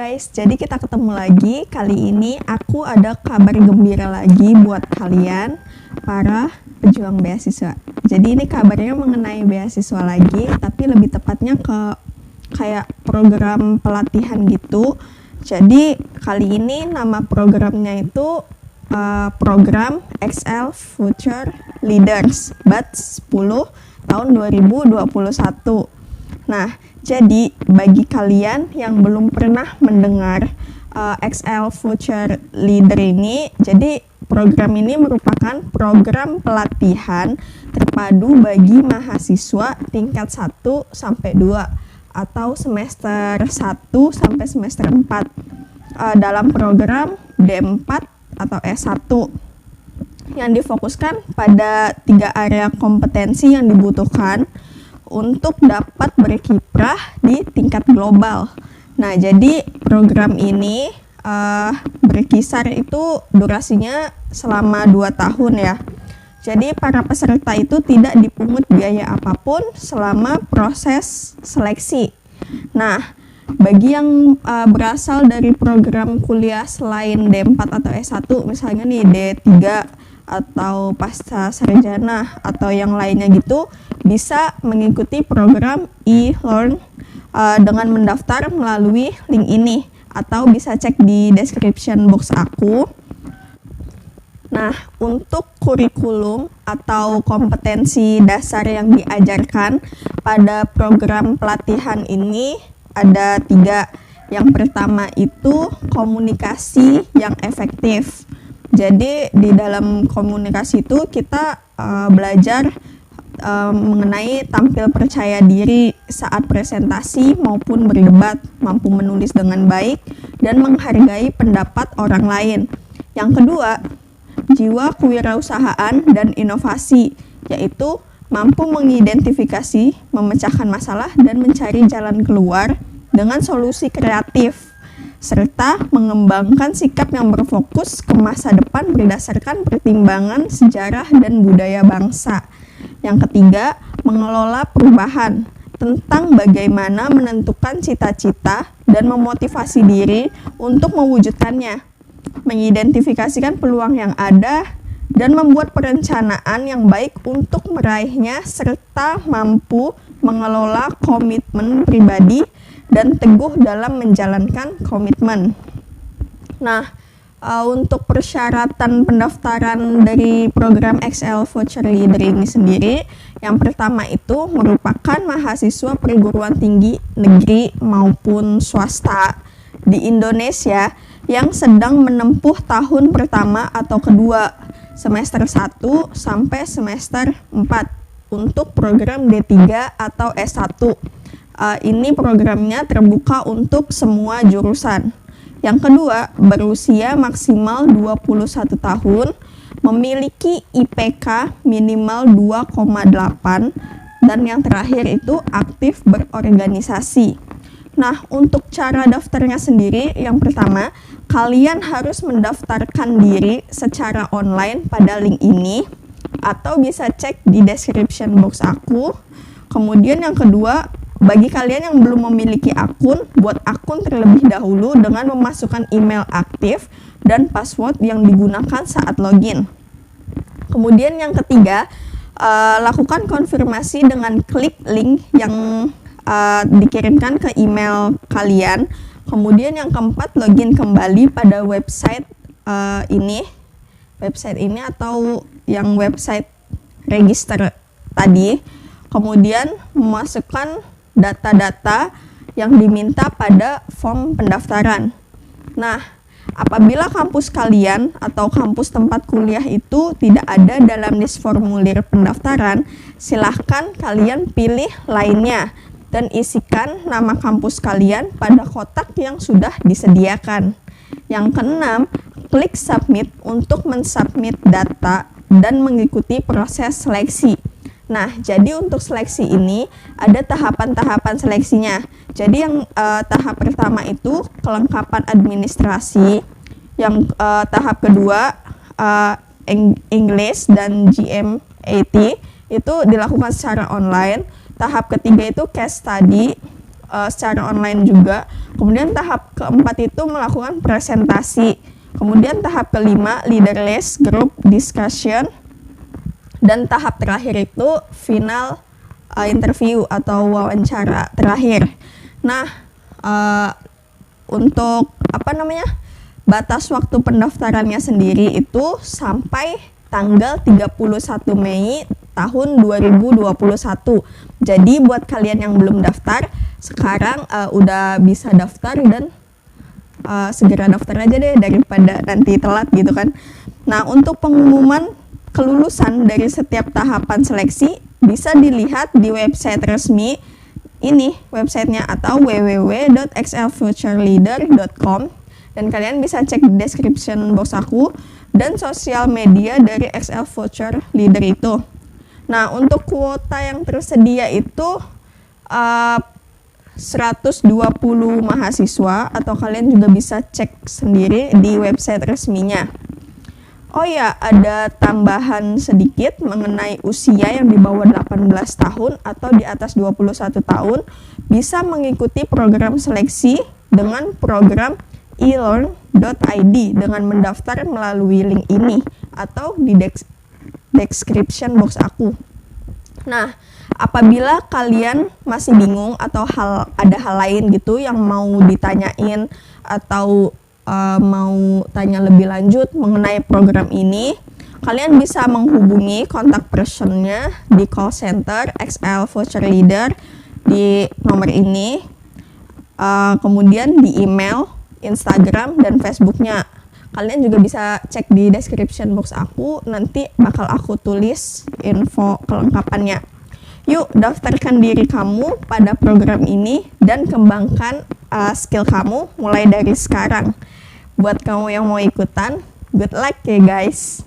guys, jadi kita ketemu lagi. Kali ini aku ada kabar gembira lagi buat kalian para pejuang beasiswa. Jadi ini kabarnya mengenai beasiswa lagi, tapi lebih tepatnya ke kayak program pelatihan gitu. Jadi kali ini nama programnya itu program XL Future Leaders Batch 10 tahun 2021. Nah, jadi bagi kalian yang belum pernah mendengar XL Future Leader ini, jadi program ini merupakan program pelatihan terpadu bagi mahasiswa tingkat 1 sampai 2 atau semester 1 sampai semester 4 dalam program D4 atau S1 yang difokuskan pada 3 area kompetensi yang dibutuhkan untuk dapat berkiprah di tingkat global. Nah, jadi program ini berkisar itu durasinya selama 2 tahun ya. Jadi para peserta itu tidak dipungut biaya apapun selama proses seleksi. Nah, bagi yang berasal dari program kuliah selain D4 atau S1, misalnya nih D3 atau pasca sarjana atau yang lainnya gitu, bisa mengikuti program e-learn dengan mendaftar melalui link ini atau bisa cek di description box aku. Nah, untuk kurikulum atau kompetensi dasar yang diajarkan pada program pelatihan ini ada 3. Yang pertama itu komunikasi yang efektif. Jadi di dalam komunikasi itu kita belajar mengenai tampil percaya diri saat presentasi maupun berdebat, mampu menulis dengan baik, dan menghargai pendapat orang lain. Yang kedua, jiwa kewirausahaan dan inovasi, yaitu mampu mengidentifikasi, memecahkan masalah, dan mencari jalan keluar dengan solusi kreatif, serta mengembangkan sikap yang berfokus ke masa depan berdasarkan pertimbangan sejarah dan budaya bangsa. Yang ketiga, mengelola perubahan tentang bagaimana menentukan cita-cita dan memotivasi diri untuk mewujudkannya, mengidentifikasikan peluang yang ada, dan membuat perencanaan yang baik untuk meraihnya, serta mampu mengelola komitmen pribadi dan teguh dalam menjalankan komitmen. Nah, untuk persyaratan pendaftaran dari program XL Future Leader ini sendiri, yang pertama itu merupakan mahasiswa perguruan tinggi negeri maupun swasta di Indonesia yang sedang menempuh tahun pertama atau kedua, semester 1 sampai semester 4 untuk program D3 atau S1. Ini programnya terbuka untuk semua jurusan. Yang kedua, berusia maksimal 21 tahun, memiliki IPK minimal 2,8, dan yang terakhir itu aktif berorganisasi. Nah, untuk cara daftarnya sendiri, yang pertama, kalian harus mendaftarkan diri secara online pada link ini, atau bisa cek di description box aku. Kemudian yang kedua, bagi kalian yang belum memiliki akun, buat akun terlebih dahulu dengan memasukkan email aktif dan password yang digunakan saat login. Kemudian yang ketiga, lakukan konfirmasi dengan klik link yang dikirimkan ke email kalian. Kemudian yang keempat, login kembali pada website ini atau yang website register tadi. Kemudian memasukkan data-data yang diminta pada form pendaftaran. Nah, apabila kampus kalian atau kampus tempat kuliah itu tidak ada dalam list formulir pendaftaran, silahkan kalian pilih lainnya dan isikan nama kampus kalian pada kotak yang sudah disediakan. Yang keenam, klik submit untuk mensubmit data dan mengikuti proses seleksi. Nah, jadi untuk seleksi ini ada tahapan-tahapan seleksinya. Jadi yang tahap pertama itu kelengkapan administrasi. Yang tahap kedua English dan GMAT itu dilakukan secara online. Tahap ketiga itu case study secara online juga. Kemudian tahap keempat itu melakukan presentasi. Kemudian tahap kelima leaderless group discussion. Dan tahap terakhir itu final interview atau wawancara terakhir. Nah, untuk batas waktu pendaftarannya sendiri itu sampai tanggal 31 Mei tahun 2021. Jadi buat kalian yang belum daftar, sekarang udah bisa daftar dan segera daftar aja deh daripada nanti telat gitu kan. Nah, untuk pengumuman kelulusan dari setiap tahapan seleksi bisa dilihat di website resmi ini websitenya atau www.xlfutureleader.com, dan kalian bisa cek di description box aku dan sosial media dari XL Future Leader itu. Nah, untuk kuota yang tersedia itu 120 mahasiswa, atau kalian juga bisa cek sendiri di website resminya. Oh ya, ada tambahan sedikit mengenai usia yang di bawah 18 tahun atau di atas 21 tahun bisa mengikuti program seleksi dengan program elearn.id dengan mendaftar melalui link ini atau di description box aku. Nah, apabila kalian masih bingung atau ada hal lain gitu yang mau ditanyain atau mau tanya lebih lanjut mengenai program ini, kalian bisa menghubungi kontak personnya di call center XL Future Leader di nomor ini, kemudian di email, Instagram, dan Facebooknya. Kalian juga bisa cek di description box aku, nanti bakal aku tulis info kelengkapannya. Yuk, daftarkan diri kamu pada program ini dan kembangkan skill kamu mulai dari sekarang. Buat kamu yang mau ikutan, good luck ya guys!